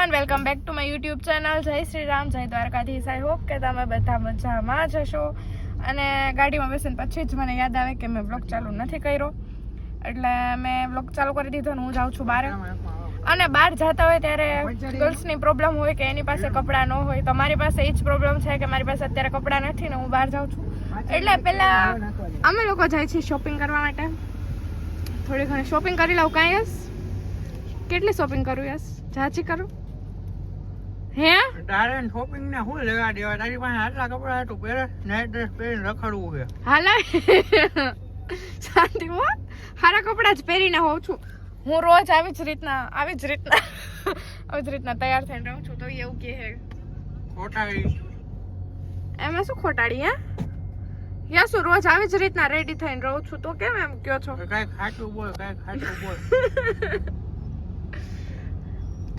Everyone, welcome back to my YouTube channel. જય શ્રી રામ, જય Dwarkadhish. I hope કે તમે બધા મજામાં જ હશો. અને ગાડીમાં બેસીને પછી જ મને યાદ આવે કે મેં બ્લોગ ચાલુ નથી કર્યો, એટલે મેં બ્લોગ ચાલુ કરી દીધો ને હું જાઉં છું બહાર. અને બહાર જતા હોય ત્યારે ગર્લ્સની પ્રોબ્લેમ હોય કે એની પાસે કપડાં ન હોય, તો મારી પાસે એ જ પ્રોબ્લેમ છે કે મારી પાસે અત્યારે કપડાં નથી ને હું બહાર જાઉં છું. એટલે પહેલા અમે લોકો જાય છીએ શોપિંગ કરવા માટે. થોડી ઘણી શોપિંગ કરી લઉં. કાંઈ યસ, કેટલી શોપિંગ કરું? યસ, જાચી કરું હે? તારે શોપિંગ ને શું લેવા દેવા? તારી પાસે આટલા કપડા તું પહેરે, નાઇટ ડ્રેસ પહેરીને રખડવું છે. હાલા શાંતિ હો, સારા કપડા જ પહેરીને હોઉં છું હું. રોજ આવી જ રીતના તૈયાર થઈને રહું છું. તો એવું કે હે ખોટાડી એમાં શું ખોટાડી? હે યાસુ, રોજ આવી જ રીતના રેડી થઈને રહું છું તો કેમ એમ કયો છો? કઈ ખાટું બોલ, કઈ ખાટું બોલ.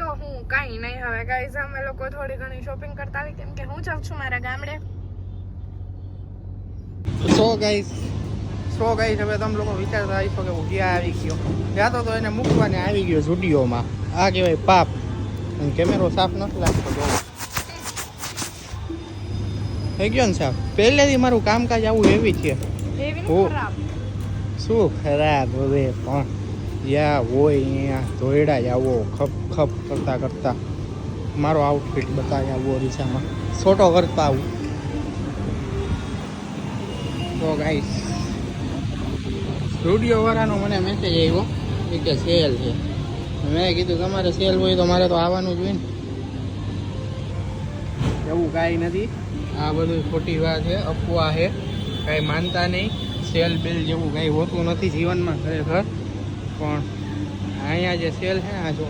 તો હું કાંઈ નહીં. હવે ગાઈઝ અમે લોકો થોડી ઘણી શોપિંગ કરતા આવી, કેમ કે હું જાઉં છું મારા ગામડે. સો ગાઈસ હવે તમે લોકો વિચારતા આવીશો કે હું ક્યાં આવી ગયો. ત્યાં તો એને મૂકવાને આવી ગયો સ્ટુડિયોમાં. આ કહેવાય પાપ. અને કેમેરો સાફ નથી લાગતો. જો થઈ ગયો ને સાફ. પહેલેથી મારું કામકાજ આવું એવી છે. શું ખરાબ હવે પણ યા હોય અહીંયા ધોયડા જ આવો ખપ કરતા મારો આઉટફિટ બતાવી આવો રીસામાં ફોટો કરતા આવું. તો ગાઈસ સ્ટુડિયો વાળાનો મને મેસેજ આવ્યો કે સેલ છે. મેં કીધું તમારે સેલ હોય તો મારે તો આવવાનું જ હોય ને. એવું કાંઈ નથી, આ બધું ખોટી વાત છે, અફવા છે, કાંઈ માનતા નહીં. સેલ બેલ જેવું કાંઈ હોતું નથી જીવનમાં ખરેખર. પણ અહીંયા જે સેલ છે ને, આ જો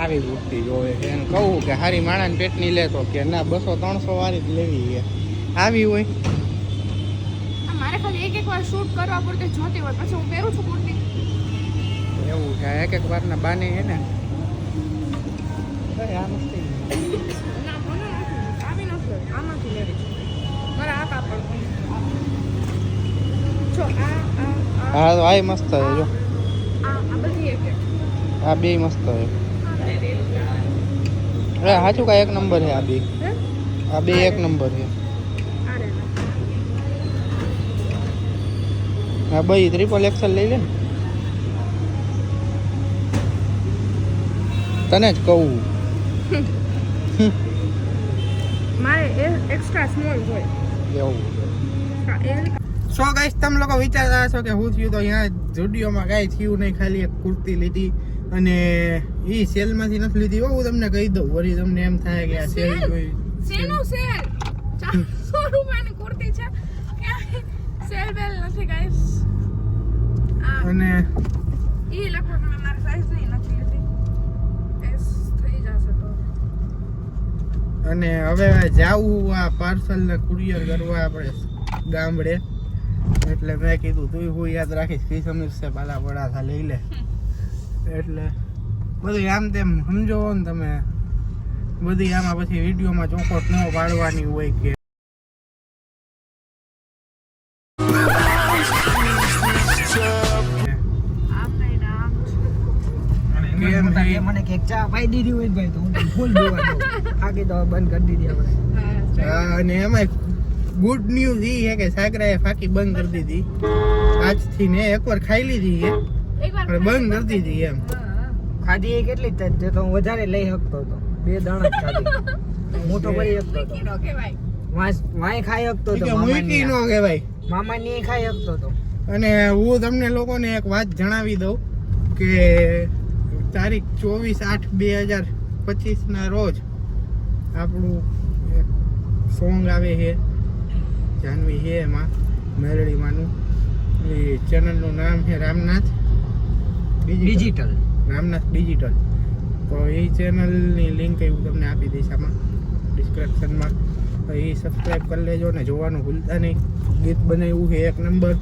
આવી વૃત્તિ જોવે છે. એને કહું કે હારી માણાને પેટની લેતો કે ના 200-300 વાળી જ લેવી છે. આવી હોય મારે ખાલી એક વાર શૂટ કરવા પૂરતી જોતી હોય, પછી હું પહેરું છું કુર્તી. એવું છે, એક વારના બાને છે ને. આ મસ્તી ના, મને નથી આવી નથી, આમાંથી લેવી મારે. આ કાપડ જો હા તો આ મસ્ત છે. જો આ બધી એક આ બે મસ્ત છે. અરે સાચું કા એક નંબર છે આ બે. આ બે એક નંબર છે. હા ભાઈ, ટ્રિપલ એક્સેલ લઈ લે ને. તને જ કહું, મારે એક્સ્ટ્રા સ્મોલ હોય એવું. સો ગાઈસ તમે લોકો વિચારતા હશો કે હું થયું, તો અહીંયા સ્ટુડિયોમાં કાંઈ થયું નહીં, ખાલી એક કુર્તી લીધી અને એ સેલમાંથી નથી લીધી. હું તમને કહી દઉં, વળી તમને એમ થાય કે આ સેલ કોઈ સેનું સેલ 400 રૂપિયાની કુર્તી છે, સેલ બેલ નથી ગાઈસ. અને ઈ લગભગ મેં મારી સાઈઝ નહીં નથી લીધી, એસ થઈ જશે તો. અને હવે જાવું આ પાર્સલ ને કુરિયર કરવા આપણે ગામડે. એટલે મેં કીધું તું હું યાદ રાખીશ ફી સમીર બાલા વડા થા લઈ લે. એટલે બધું આમ તેમ સમજો ને તમે. બધી આમાં પછી વિડીયોમાં ચોખોટ ન પાડવાની હોય કે મને કે ચા પાઈ દીધી હોય ભાઈ તો હું ફૂલ દેવાનો. આગે તો બંધ કરી દીધી આપણે. અને એમાં ગુડ ન્યૂઝ ઈ છે કે સાગરાએ ફાકી બંધ કરી દીધી આજથી ને. એકવાર ખાઈ લીધી છે પણ બંધ કરી દીધી એમ. ખાધી એ કેટલી તે તો હું વધારે લઈ શકતો હતો. 2 દાણા જ ખાધી. મોટો કરી શકતો હતો. કીનો કહેવાય વાય ખાઈ શકતો હતો. મૂકી નો કહેવાય. મામાની ખાઈ શકતો હતો. અને હું તમને લોકોને એક વાત જણાવી દઉં કે તારીખ 24/8/2025 ના રોજ આપણું એક સોંગ આવે છે, જાનવી છે એમાં મેલડીમાંનું. એ ચેનલનું નામ છે રામનાથ ડિજિટલ. તો એ ચેનલની લિંક હું તમને આપી દઈશ આમાં ડિસ્ક્રિપ્શનમાં. તો એ સબસ્ક્રાઈબ કરી લેજો ને જોવાનું ભૂલતા નહીં. ગીત બનાવ્યું છે એક નંબર,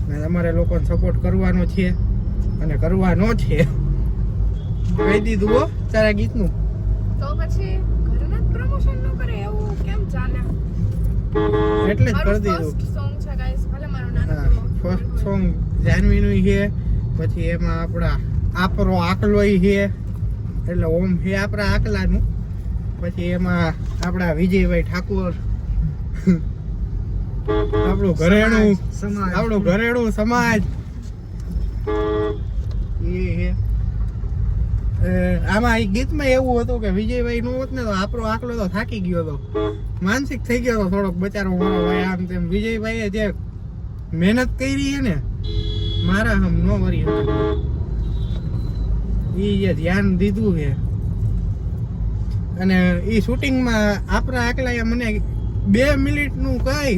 ને તમારે લોકોને સપોર્ટ કરવાનો છે અને કરવાનો છે. કહી દીધું હો તારા ગીતનું. તો પછી ઘરના પ્રમોશન ન કરે એવું કેમ ચાલે? એટલે જ કરી દીધું. ફર્સ્ટ સોંગ છે ગાઈસ, ભલે મારું નામ ફર્સ્ટ સોંગ જાનવીનું છે. પછી એમાં આપણા આપરો આકલોય છે. એટલે ઓમ હે આપણા આકલાનું. પછી એમાં આપણા વિજયભાઈ ઠાકોર, આપણું ઘરેણું સમાજ. આપણું ઘરેણું સમાજ એ હે. આમાં એ ગીતમાં એવું હતું કે વિજયભાઈ નું હોત ને તો આપણો આકલો તો થાકી ગયો હતો, માનસિક થઈ ગયો હતો થોડોક બચારો મારો ભાઈ. આમ તેમ વિજયભાઈએ જે મહેનત કરી છે ને મારા હમ નો વરી એ જે ધ્યાન દીધું છે. અને એ શૂટિંગમાં આપણા આકલાએ મને 2 મિનિટનું કહી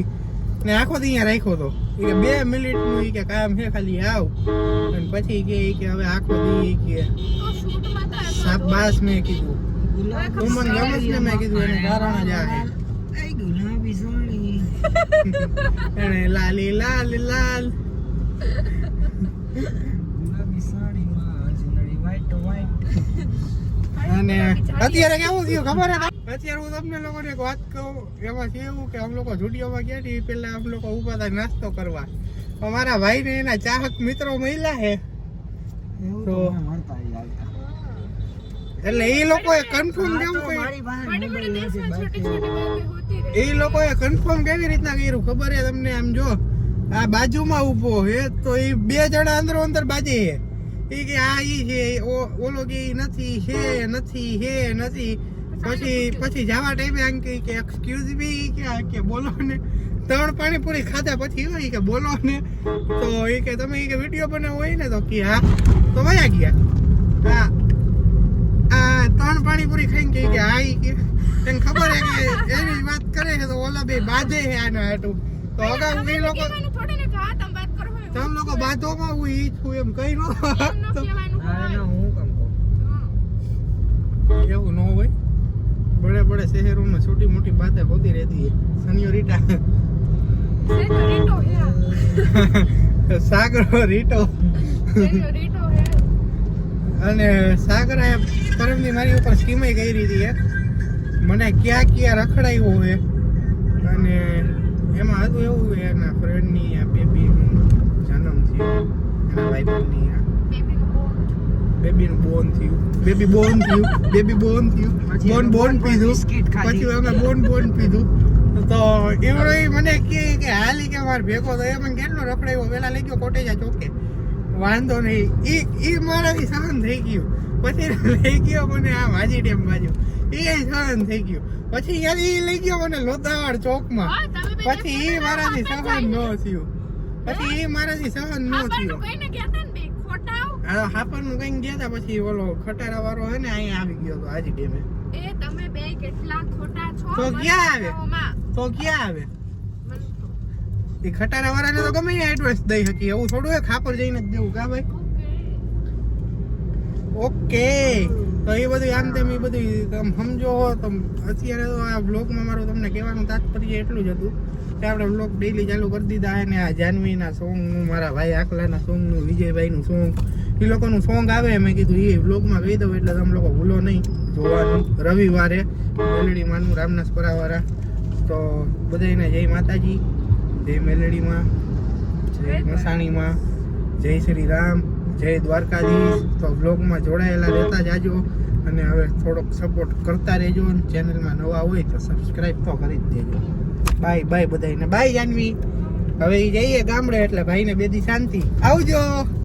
ને આખો દી અહીંયા રાખ્યો હતો. એ કે 2 મિનિટનું ઈ કે કામ છે, ખાલી આવ. અને પછી કે હવે આખો દી કે શાબાશ મેં કીધું, તું મને ગમસ ને મેં કીધું એને કારણ જ આ છે. ગુલાબી સાડી એને લાલી લાલ લાલ ગુલાબી સાડીમાં જીનડી white white. અને અત્યારે કેવું થયું ખબર હે? અત્યારે હું તમને લોકોને એક વાત કહું. એમાં છે એવું કે અમે લોકો સ્ટુડિયોમાં ગયા છીએ, પહેલા અમે લોકો ઉભા હતા નાસ્તો કરવા. અમારા ભાઈ ને એના ચાહક મિત્રો મળ્યા છે, એવું તો તો મળતા જ આવતા. એટલે એ લોકોએ કન્ફર્મ કેવું તો કર્યું, મારી પાસે बड़ी बड़ी મોબાઈલ देश નથી में छोटी બાકી. छोटी बातें होती रहती એ લોકોએ કન્ફર્મ કેવી રીતના કર્યું ખબર છે તમને? આમ જો આ બાજુમાં ઊભો હે તો એ 2 જણા અંદરો અંદર બાજે હે. એ કે આ ઈ છે, ઓલો કે ઈ નથી, છે નથી, છે નથી. પછી જવા ટાઈમે આમ કે એક્સક્યુઝ મી કે બોલો ને. 3 પાણીપુરી ખાધા પછી હોય કે બોલો ને. તો એ કે તમે એ કે વિડીયો બનાવો હોય ને તો કે હા. તો વયા ગયા. હા આ 3 પાણીપુરી ખાઈને કે હા ઈ કે એને ખબર હે કે એની વાત કરે છે તો ઓલા બે બાંધે છે આના હાટું. તો અગાઉ એ લોકો थोड़ी ने कहा तुम बात करो है તમે લોકો બાંધોમાં હું ઈ છું એમ કહી નો. એમ નો કહેવાનું ના હોય. ના હું કામ કહું. એવું ન હોય. बड़े बड़े शहरों में छोटी मोटी बातें होती रहती है सनियोरिटा. सेñorito है સાગરો રીટો. सेñorito है અને સાગરાએ પરમની મારી ઉપર સ્કીમે કરી હતી યાર. મને ક્યાં ક્યાં રખડાવ્યો હે. અને એમાં હતું એવું કે એના ફ્રેન્ડની આ બેબીનું જન્મ થયો, એના ભાઈબંધની આ बेबी को बोल બેબીનું બોન થયું, બેબી બોન થયું, બેબી બોન થયું, બોન પીધું. બિસ્કિટ ખાધી. પછી અમે બોન પીધું. તો એવડો મને કે હાલી કે મારે ભેગો તો એ મને કેટલો રખડાવ્યો. પેલા લઈ ગયો કોટેજા ચોકે, વાંધો નહીં, ઈ મારાથી સહન થઈ ગયું. પછી લઈ ગયો મને આ વાજી ડેમ બાજુ, એ સહન થઈ ગયું. પછી યાર ઈ લઈ ગયો મને લોધાવાડ ચોકમાં. हां तभी પછી ઈ મારાથી સહન ન થયું. પછી ઈ મારાથી સહન ન अपन થયું. कहीं ने गया था ने खोटाओ આ હાપરનું કઈ ગયા હતા. પછી ઓલો ખટારા વાળો હે ને અહીંયા આવી ગયો તો આજી ડેમે. ए તમે બે કેટલા ખોટા છો તો ક્યાં આવે? માં તો ક્યાં આવે? એ ખટારા વાળાને તો ગમે ત્યાં એડ્રેસ દઈ શકી. એવું થોડું હે ખાપર જઈને જ દેવું કા ભાઈ? ઓકે. તો એ બધું આમ તેમ એ બધું તમે સમજો હો. તો અત્યારે તો આ બ્લોગમાં મારું તમને કહેવાનું તાત્પર્ય એટલું જ હતું કે આપણે બ્લોગ ડેઈલી ચાલુ કરી દીધા. અને આ જાનવીના સોંગનું, મારા ભાઈ આકલાના સોંગનું, વિજયભાઈનું સોંગ, એ લોકોનું સોંગ આવે મેં કીધું એ બ્લોગમાં કહી દઉં એટલે તમે લોકો ભૂલો નહીં જોવાનું. રવિવારે મેલડી માનું રામનાસપરાવાળા. તો બધાને જય માતાજી, જય મેલડીમાં, જય મસાણીમાં, જય શ્રી રામ, જય દ્વારકાધીશ. તો બ્લોગમાં જોડાયેલા રહેતા જાજો અને હવે થોડોક સપોર્ટ કરતા રહેજો. ચેનલમાં નવા હોય તો સબસ્ક્રાઈબ તો કરી જ દેજો. બાય બાય બધાને. બાય જાનવી. હવે એ જઈએ ગામડે એટલે ભાઈને 2 દી શાંતિ. આવજો.